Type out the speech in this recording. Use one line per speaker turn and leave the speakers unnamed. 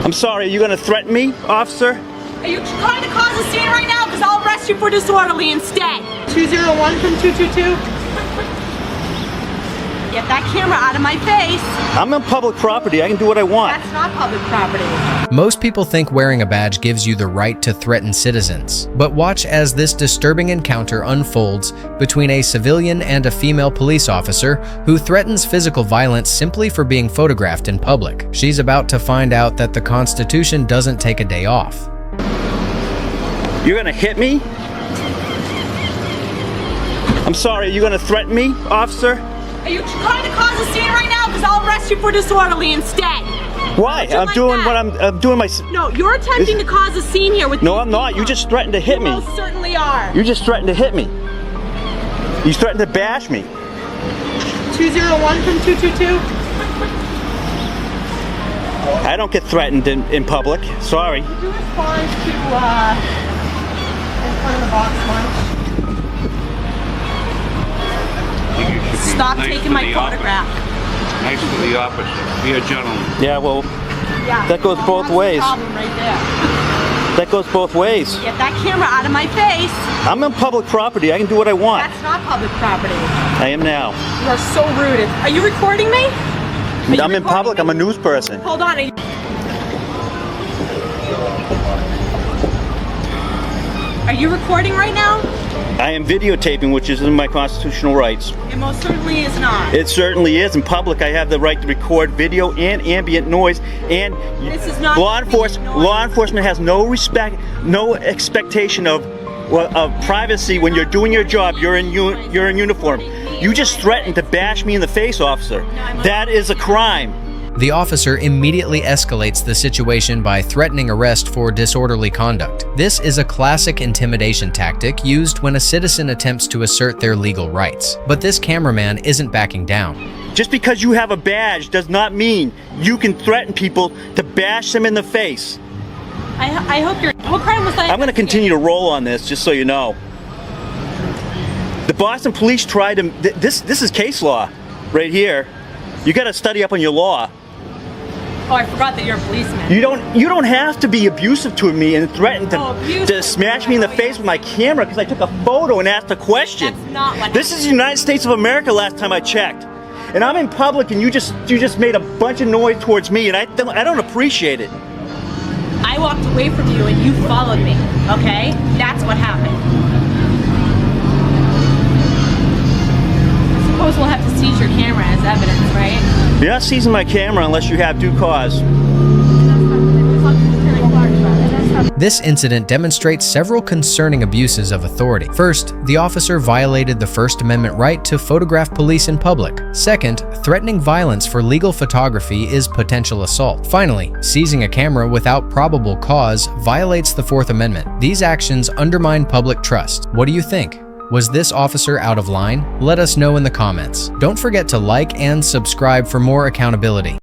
I'm sorry, are you gonna threaten me, officer?
Are you trying to cause a scene right now? Because I'll arrest you for disorderly instead.
201 from 222.
Get that camera out of my face.
I'm on public property, I can do what I want.
That's not public property.
Most people think wearing a badge gives you the right to threaten citizens, but watch as this disturbing encounter unfolds between a civilian and a female police officer who threatens physical violence simply for being photographed in public. She's about to find out that the Constitution doesn't take a day off.
You're gonna hit me? I'm sorry, are you gonna threaten me, officer?
Are you trying to cause a scene right now? Because I'll arrest you for disorderly instead.
Why? I'm doing what I'm doing my...
No, you're attempting to cause a scene here with
No, I'm not. You just threatened to hit me.
You most certainly are.
You just threatened to hit me. You threatened to bash me.
201 from 222.
I don't get threatened in public. Sorry.
Did you respond to in front of the box lunch?
Stop taking my photograph.
Nice to the officer. Be a gentleman.
Yeah, well,
Yeah.
that goes both
That's
ways.
the problem right there.
That goes both ways.
Get that camera out of my face.
I'm on public property. I can do what I want.
That's not public property.
I am now.
You are so rude. Are you recording me?
I'm in public. I'm a news person.
Hold on. Are you recording right now?
I am videotaping, which is in my constitutional rights.
It most certainly is not.
It certainly is. In public, I have the right to record video and ambient noise. And
This is not
law
ambient noise.
enforcement has no respect, no expectation of privacy when you're doing your job. You're in uniform. You just threatened to bash me in the face, officer. That is a crime.
The officer immediately escalates the situation by threatening arrest for disorderly conduct. This is a classic intimidation tactic used when a citizen attempts to assert their legal rights. But this cameraman isn't backing down.
Just because you have a badge does not mean you can threaten people to bash them in the face.
I hope you're... What crime was that?
I'm going to continue to roll on this, just so you know. The Boston police tried to... This is case law right here. You got to study up on your law.
Oh, I forgot that you're a policeman.
You don't have to be abusive to me and threaten to smash me in the face with my camera because I took a photo and asked a question.
That's not what
This is the United States of America last time I checked. And I'm in public and you just made a bunch of noise towards me and I don't appreciate it.
I walked away from you and you followed me, okay? That's what happened. I suppose we'll have to seize your camera as evidence, right?
You're not seizing my camera unless you have due cause.
This incident demonstrates several concerning abuses of authority. First, the officer violated the First Amendment right to photograph police in public. Second, threatening violence for legal photography is potential assault. Finally, seizing a camera without probable cause violates the Fourth Amendment. These actions undermine public trust. What do you think? Was this officer out of line? Let us know in the comments. Don't forget to like and subscribe for more accountability.